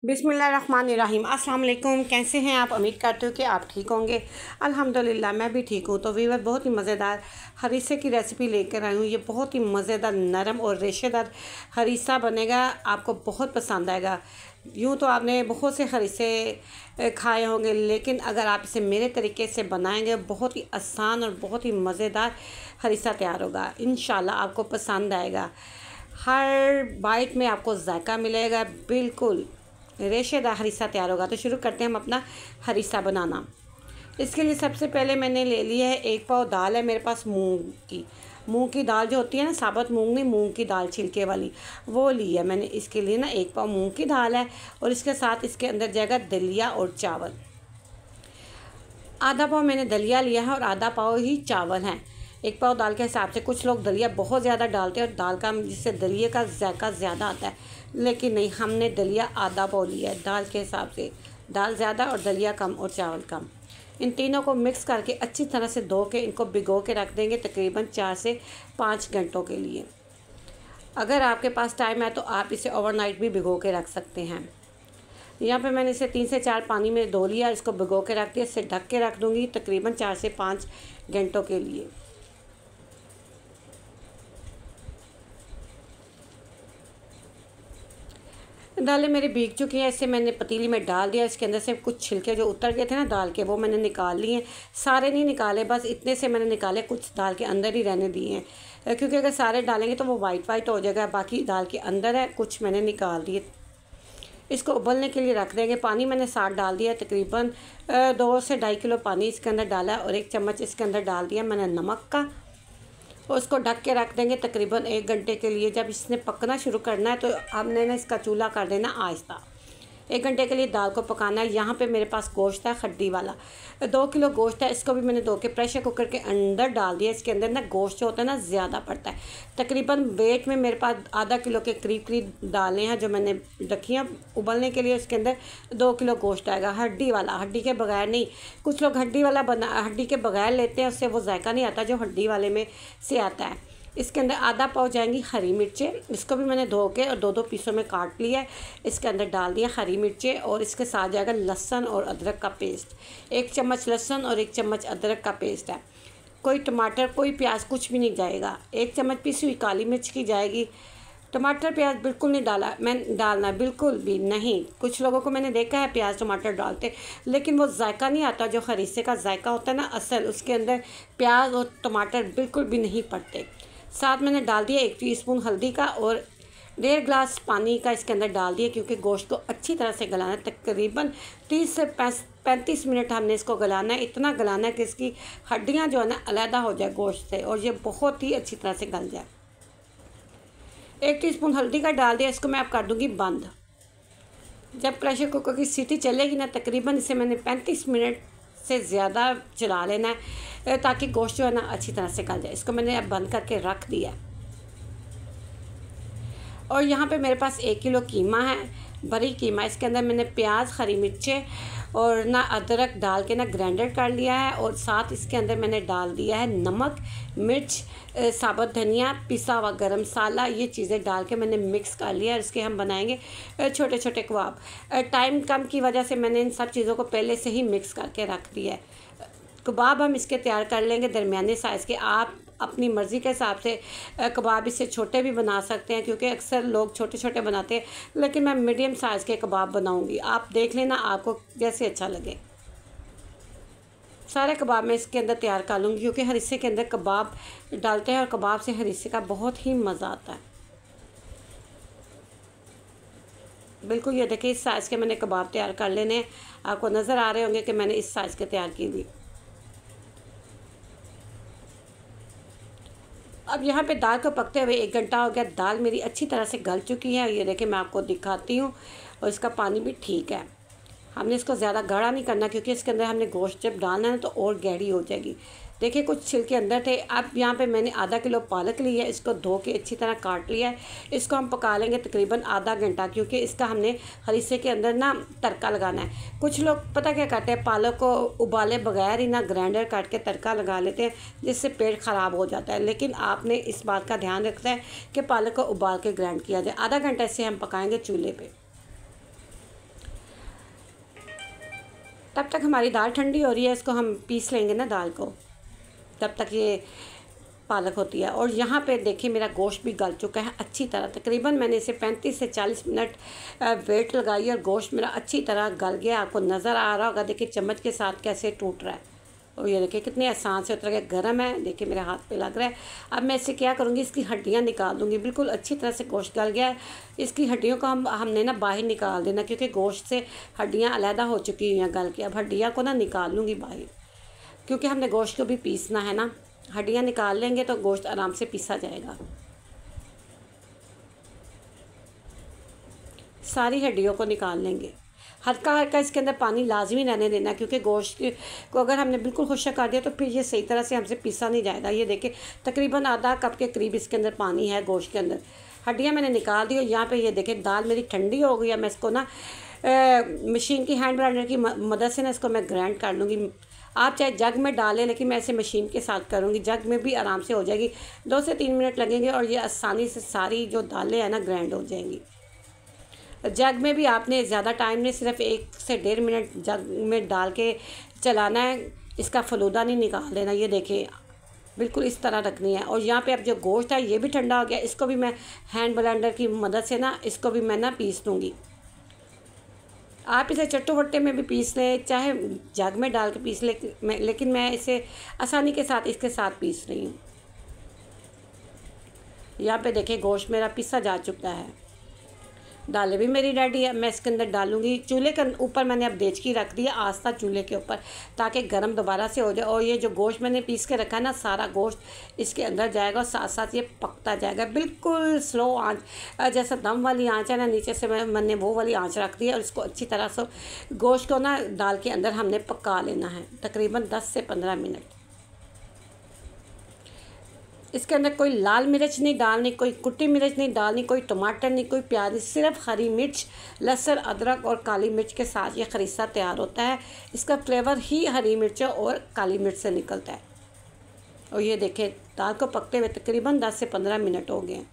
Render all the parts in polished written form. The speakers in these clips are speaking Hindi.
बिस्मिल्लाहिर्रहमानिर्रहीम। अस्सलाम वालेकुम। कैसे हैं आप? उम्मीद करते हो कि आप ठीक होंगे। अल्हम्दुलिल्लाह मैं भी ठीक हूँ। तो वीवर बहुत ही मज़ेदार हरीसे की रेसिपी लेकर आई हूँ। ये बहुत ही मज़ेदार नरम और रेशेदार हरीसा बनेगा, आपको बहुत पसंद आएगा। यूँ तो आपने बहुत से हरीसे खाए होंगे, लेकिन अगर आप इसे मेरे तरीके से बनाएंगे बहुत ही आसान और बहुत ही मज़ेदार हरीसा तैयार होगा। इंशाल्लाह आपको पसंद आएगा। हर बाइट में आपको जायका मिलेगा। बिल्कुल रेशेदार हरीसा तैयार होगा। तो शुरू करते हैं हम अपना हरीसा बनाना। इसके लिए सबसे पहले मैंने ले लिया है 1 पाव दाल है मेरे पास मूंग की दाल जो होती है ना, साबुत मूंग नहीं, मूंग की दाल छिलके वाली, वो ली है मैंने। इसके लिए ना 1 पाव मूंग की दाल है और इसके साथ इसके अंदर जाएगा दलिया और चावल। आधा पाव मैंने दलिया लिया है और आधा पाव ही चावल हैं। 1 पाव दाल के हिसाब से। कुछ लोग दलिया बहुत ज़्यादा डालते हैं और दाल का जिससे दलिए का जायका ज़्यादा आता है, लेकिन नहीं, हमने दलिया आधा पाव लिया है दाल के हिसाब से। दाल ज़्यादा और दलिया कम और चावल कम। इन तीनों को मिक्स करके अच्छी तरह से धो के इनको भिगो के रख देंगे तकरीबन 4 से 5 घंटों के लिए। अगर आपके पास टाइम है तो आप इसे ओवरनाइट भी भिगो के रख सकते हैं। यहाँ पे मैंने इसे 3 से 4 पानी में धो लिया, इसको भिगो के रख दिया। इसे ढक के रख दूँगी तकरीबन 4 से 5 घंटों के लिए। दालें मेरी भीग चुकी हैं। इसे मैंने पतीली में डाल दिया। इसके अंदर से कुछ छिलके जो उतर गए थे ना दाल के, वो मैंने निकाल लिए हैं। सारे नहीं निकाले, बस इतने से मैंने निकाले, कुछ दाल के अंदर ही रहने दिए हैं, क्योंकि अगर सारे डालेंगे तो वो वाइट हो जाएगा। बाकी दाल के अंदर है, कुछ मैंने निकाल दिए। इसको उबलने के लिए रख देंगे। पानी मैंने 7 डाल दिया, तकरीबन 2 से 2.5 किलो पानी इसके अंदर डाला और 1 चम्मच इसके अंदर डाल दिया मैंने नमक का। और इसको ढक के रख देंगे तकरीबन 1 घंटे के लिए। जब इसने पकना शुरू करना है तो हमने ना इसका चूल्हा कर देना आहिस्ता। 1 घंटे के लिए दाल को पकाना है। यहाँ पे मेरे पास गोश्त है हड्डी वाला, 2 किलो गोश्त है। इसको भी मैंने धो के प्रेशर कुकर के अंदर डाल दिया। इसके अंदर ना गोश्त जो होता है ना ज़्यादा पड़ता है। तकरीबन वेट में मेरे पास आधा किलो के करीब दालें हैं जो मैंने रखी हैं उबलने के लिए। इसके अंदर 2 किलो गोश्त आएगा हड्डी वाला, हड्डी के बगैर नहीं। कुछ लोग हड्डी के बगैर लेते हैं, उससे वो जायका नहीं आता जो हड्डी वाले में से आता है। इसके अंदर आधा पाव जाएंगी हरी मिर्चें। इसको भी मैंने धो के और 2 पीसों में काट लिया है। इसके अंदर डाल दिया हरी मिर्चें और इसके साथ जाएगा लहसुन और अदरक का पेस्ट। 1 चम्मच लहसुन और 1 चम्मच अदरक का पेस्ट है। कोई टमाटर कोई प्याज कुछ भी नहीं जाएगा। 1 चम्मच पिसी हुई काली मिर्च की जाएगी। टमाटर प्याज बिल्कुल नहीं डालना बिल्कुल भी नहीं। कुछ लोगों को मैंने देखा है प्याज टमाटर डालते, लेकिन वो जायका नहीं आता जो हरीसे का जायका होता है ना असल, उसके अंदर प्याज और टमाटर बिल्कुल भी नहीं पड़ते। साथ मैंने डाल दिया 1 टीस्पून हल्दी का और 1.5 गिलास पानी का इसके अंदर डाल दिया, क्योंकि गोश्त को अच्छी तरह से गलाना है। तकरीबन 30 से 35 मिनट हमने इसको गलाना है। इतना गलाना है कि इसकी हड्डियां जो है ना अलहदा हो जाए गोश्त से और ये बहुत ही अच्छी तरह से गल जाए। 1 टीस्पून हल्दी का डाल दिया। इसको मैं अब कर दूँगी बंद। जब प्रेशर कुकर की सीटी चलेगी ना, तकरीबन इसे मैंने 35 मिनट से ज़्यादा चला लेना है ताकि गोश्त जो है ना अच्छी तरह से गल जाए। इसको मैंने अब बंद करके रख दिया। और यहाँ पे मेरे पास 1 किलो कीमा है, बरी कीमा। इसके अंदर मैंने प्याज, हरी मिर्चें और ना अदरक डाल के ना ग्राइंडर कर लिया है और साथ इसके अंदर मैंने डाल दिया है नमक, मिर्च, साबुत धनिया, पिसा हुआ गरम मसाला। ये चीज़ें डाल के मैंने मिक्स कर लिया। इसके हम बनाएंगे छोटे छोटे कबाब। टाइम कम की वजह से मैंने इन सब चीज़ों को पहले से ही मिक्स करके रख दिया है। कबाब हम इसके तैयार कर लेंगे दरमियाने साइज़ के। आप अपनी मर्ज़ी के हिसाब से कबाब इससे छोटे भी बना सकते हैं, क्योंकि अक्सर लोग छोटे छोटे बनाते हैं, लेकिन मैं मीडियम साइज़ के कबाब बनाऊंगी। आप देख लेना आपको जैसे अच्छा लगे। सारे कबाब मैं इसके अंदर तैयार कर लूँगी, क्योंकि हरीसे के अंदर कबाब डालते हैं और कबाब से हरीसे का बहुत ही मज़ा आता है। बिल्कुल ये देखिए, इस साइज़ के मैंने कबाब तैयार कर लेने हैं। आपको नज़र आ रहे होंगे कि मैंने इस साइज़ के तैयार की हुई। अब यहाँ पे दाल को पकते हुए 1 घंटा हो गया। दाल मेरी अच्छी तरह से गल चुकी है। ये देखिए मैं आपको दिखाती हूँ। और इसका पानी भी ठीक है। हमने इसको ज़्यादा गाढ़ा नहीं करना, क्योंकि इसके अंदर हमने गोश्त जब डालना है तो और गहरी हो जाएगी। देखिए कुछ छिलके अंदर थे। अब यहाँ पे मैंने आधा किलो पालक ली है, इसको धो के अच्छी तरह काट लिया है। इसको हम पका लेंगे तकरीबन आधा घंटा, क्योंकि इसका हमने हरीसे के अंदर ना तड़का लगाना है। कुछ लोग पता क्या करते हैं, पालक को उबाले बगैर ही ना ग्राइंडर काट के तड़का लगा लेते हैं, जिससे पेट ख़राब हो जाता है। लेकिन आपने इस बात का ध्यान रखना है कि पालक को उबाल के ग्राइंड किया जाए। आधा घंटा इसे हम पकाएंगे चूल्हे पे। तब तक हमारी दाल ठंडी हो रही है, इसको हम पीस लेंगे ना दाल को, तब तक ये पालक होती है। और यहाँ पे देखिए मेरा गोश्त भी गल चुका है अच्छी तरह। तकरीबन मैंने इसे 35 से 40 मिनट वेट लगाई और गोश्त मेरा अच्छी तरह गल गया। आपको नज़र आ रहा होगा, देखिए चम्मच के साथ कैसे टूट रहा है। और ये देखिए कितने आसान से उतर गया। गर्म है, देखिए मेरे हाथ पे लग रहा है। अब मैं इसे क्या करूँगी, इसकी हड्डियाँ निकाल दूँगी। बिल्कुल अच्छी तरह से गोश्त गल गया है। इसकी हड्डियों को हमने ना बाहर निकाल देना, क्योंकि गोश्त से हड्डियाँ अलहदा हो चुकी हुई हैं गल के। अब हड्डियाँ को ना निकाल लूँगी बाहर, क्योंकि हमने गोश्त को भी पीसना है ना। हड्डियाँ निकाल लेंगे तो गोश्त आराम से पीसा जाएगा। सारी हड्डियों को निकाल लेंगे। हल्का हल्का इसके अंदर पानी लाजमी रहने देना, क्योंकि गोश्त को अगर हमने बिल्कुल खुश्क कर दिया तो फिर ये सही तरह से हमसे पीसा नहीं जाएगा। ये देखिए तकरीबन आधा कप के करीब इसके अंदर पानी है गोश्त के अंदर। हड्डियाँ मैंने निकाल दी और यहाँ पे ये देखिए दाल मेरी ठंडी हो गई है। मैं इसको ना मशीन की हैंड ब्लेंडर की मदद से ना इसको मैं ग्राइंड कर लूँगी। आप चाहे जग में डालें, लेकिन मैं इसे मशीन के साथ करूँगी। जग में भी आराम से हो जाएगी, 2 से 3 मिनट लगेंगे और ये आसानी से सारी जो दालें हैं ना ग्राइंड हो जाएंगी। जग में भी आपने ज़्यादा टाइम नहीं, सिर्फ 1 से 1.5 मिनट जग में डाल के चलाना है। इसका फलूदा नहीं निकाल देना। ये देखिए बिल्कुल इस तरह रखनी है। और यहाँ पे अब जो गोश्त है ये भी ठंडा हो गया। इसको भी मैं हैंड ब्लेंडर की मदद से ना इसको भी मैं ना पीस दूँगी। आप इसे चट्टू वट्टे में भी पीस लें, चाहे जग में डाल के पीस लें, लेकिन मैं इसे आसानी के साथ इसके साथ पीस रही हूँ। यहाँ पे देखिए गोश्त मेरा पीसा जा चुका है। दालें भी मेरी रेडी है। मैं इसके अंदर डालूँगी। चूल्हे के ऊपर मैंने अब देचकी रख दी है आस्था चूल्हे के ऊपर, ताकि गर्म दोबारा से हो जाए। और ये जो गोश्त मैंने पीस के रखा है ना, सारा गोश्त इसके अंदर जाएगा और साथ साथ ये पकता जाएगा। बिल्कुल स्लो आंच, जैसा दम वाली आंच है ना, नीचे से मैंने वो वाली आंच रख दी है। और इसको अच्छी तरह से गोश्त को ना दाल के अंदर हमने पका लेना है तकरीबन 10 से 15 मिनट। इसके अंदर कोई लाल मिर्च नहीं डालनी, कोई कुटी मिर्च नहीं डालनी, कोई टमाटर नहीं, कोई प्याज नहीं, सिर्फ हरी मिर्च, लहसुन, अदरक और काली मिर्च के साथ ये खरीसा तैयार होता है। इसका फ्लेवर ही हरी मिर्च और काली मिर्च से निकलता है। और ये देखें दाल को पकते हुए तकरीबन 10 से 15 मिनट हो गए हैं।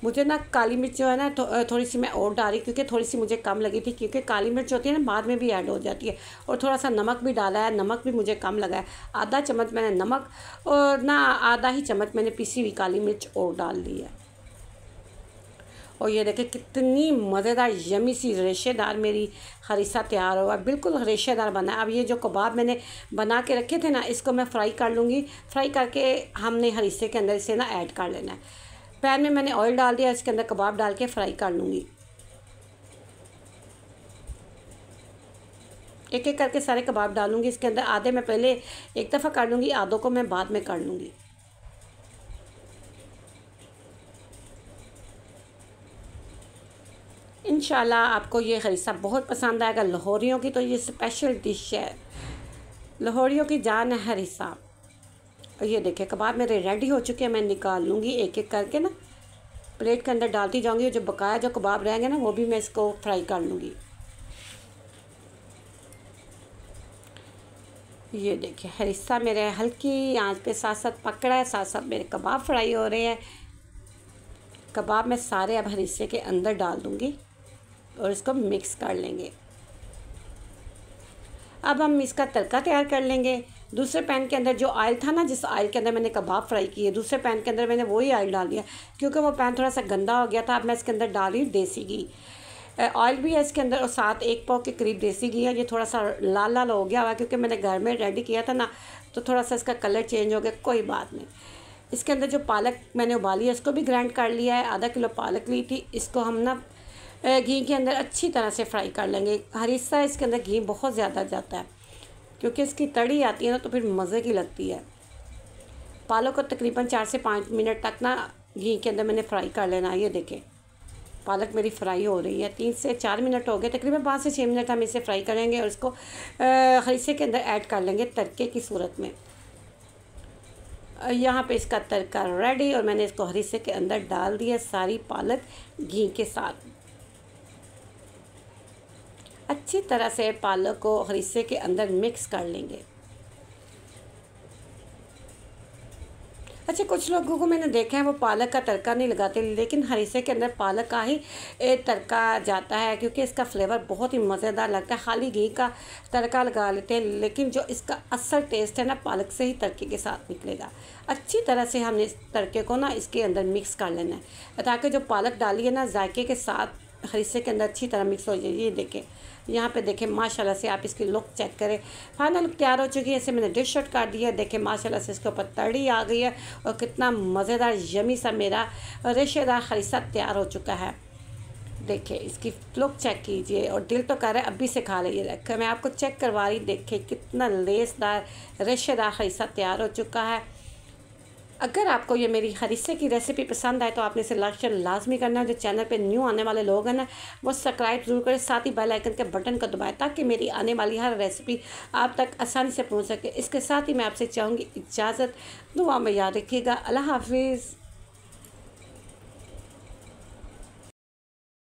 मुझे ना काली मिर्च जो है ना थोड़ी सी मैं और डाली, क्योंकि थोड़ी सी मुझे कम लगी थी, क्योंकि काली मिर्च होती है ना बाद में भी ऐड हो जाती है। और थोड़ा सा नमक भी डाला है, नमक भी मुझे कम लगा है। आधा चम्मच मैंने नमक और ना आधा ही चम्मच मैंने पिसी हुई काली मिर्च और डाल दी है। और ये देखिए कितनी मज़ेदार यमी सी रेशेदार मेरी हरीसा तैयार हुआ। बिल्कुल रेशेदार बना है। अब ये जो कबाब मैंने बना के रखे थे ना, इसको मैं फ्राई कर लूँगी। फ्राई करके हमने हरीसे के अंदर इसे ना ऐड कर लेना है। पैन में मैंने ऑयल डाल दिया, इसके अंदर कबाब डाल के फ्राई कर लूँगी। एक एक करके सारे कबाब डालूँगी इसके अंदर। आधे मैं पहले एक दफ़ा कर लूँगी, आधों को मैं बाद में कर लूँगी। इंशाल्लाह आपको ये हरीसा बहुत पसंद आएगा। लाहौरियों की तो ये स्पेशल डिश है, लाहौरियों की जान है हरीसा। और ये देखिए कबाब मेरे रेडी हो चुके हैं। मैं निकाल लूँगी एक एक करके ना, प्लेट के अंदर डालती जाऊँगी। जो बकाया जो कबाब रहेंगे ना, वो भी मैं इसको फ्राई कर लूँगी। ये देखिए हरीसा मेरे हल्की आंच पे साथ साथ पक रहा है, साथ साथ मेरे कबाब फ्राई हो रहे हैं। कबाब मैं सारे अब हरीसे के अंदर डाल दूँगी और इसको मिक्स कर लेंगे। अब हम इसका तड़का तैयार कर लेंगे। दूसरे पैन के अंदर जो ऑयल था ना, जिस ऑयल के अंदर मैंने कबाब फ्राई किए, दूसरे पैन के अंदर मैंने वही ऑयल डाल दिया, क्योंकि वो पैन थोड़ा सा गंदा हो गया था। अब मैं इसके अंदर डाल रही हूँ देसी घी। ऑयल भी है इसके अंदर और साथ 1 पाव के करीब देसी घी है। ये थोड़ा सा लाल लाल हो गया हुआ, क्योंकि मैंने घर में रेडी किया था ना, तो थोड़ा सा इसका कलर चेंज हो गया। कोई बात नहीं। इसके अंदर जो पालक मैंने उबाली है, इसको भी ग्राइंड कर लिया है। आधा किलो पालक ली थी। इसको हम ना घी के अंदर अच्छी तरह से फ्राई कर लेंगे। हरीसा इसके अंदर घी बहुत ज़्यादा जाता है, क्योंकि इसकी तड़ी आती है ना, तो फिर मज़े की लगती है। पालक को तकरीबन 4 से 5 मिनट तक ना घी के अंदर मैंने फ्राई कर लेना है। ये देखें पालक मेरी फ्राई हो रही है। 3 से 4 मिनट हो गए, तकरीबन 5 से 6 मिनट हम इसे फ्राई करेंगे और इसको हरीसे के अंदर ऐड कर लेंगे तड़के की सूरत में। यहाँ पे इसका तड़का रेडी और मैंने इसको हरीसे के अंदर डाल दिया सारी पालक घी के साथ। अच्छी तरह से पालक को हरीसे के अंदर मिक्स कर लेंगे। अच्छा, कुछ लोगों को मैंने देखा है वो पालक का तड़का नहीं लगाते, लेकिन हरीसे के अंदर पालक का ही तड़का जाता है क्योंकि इसका फ्लेवर बहुत ही मज़ेदार लगता है। खाली घी का तड़का लगा लेते हैं, लेकिन जो इसका असल टेस्ट है ना पालक से ही तड़के के साथ निकलेगा। अच्छी तरह से हमने इस तड़के को ना इसके अंदर मिक्स कर लेना है ताकि जो पालक डाली है ना जायके के साथ हरीसे के अंदर अच्छी तरह मिक्स हो जाए। ये देखें, यहाँ पे देखें माशाल्लाह से आप इसकी लुक चेक करें। फाइनल लुक तैयार हो चुकी है। इसे मैंने डिश आउट कर दिया। देखें माशाल्लाह से इसके ऊपर तड़ी आ गई है और कितना मज़ेदार यमी सा मेरा रेशेदार हरीसा तैयार हो चुका है। देखिए इसकी लुक चेक कीजिए और दिल तो कर रहा है अभी से खा लीजिए। मैं आपको चेक करवा रही, देखिए कितना लेसदार रेशेदार हरीसा तैयार हो चुका है। अगर आपको ये मेरी हरीसे की रेसिपी पसंद आए तो आपने इसे लाइक शेयर लाजमी करना है। जो चैनल पे न्यू आने वाले लोग हैं ना वो सब्सक्राइब ज़रूर करें, साथ ही बेल आइकन के बटन को दबाएं ताकि मेरी आने वाली हर रेसिपी आप तक आसानी से पहुंच सके। इसके साथ ही मैं आपसे चाहूँगी इजाज़त, दुआ में याद रखिएगा। अल्लाह हाफिज़।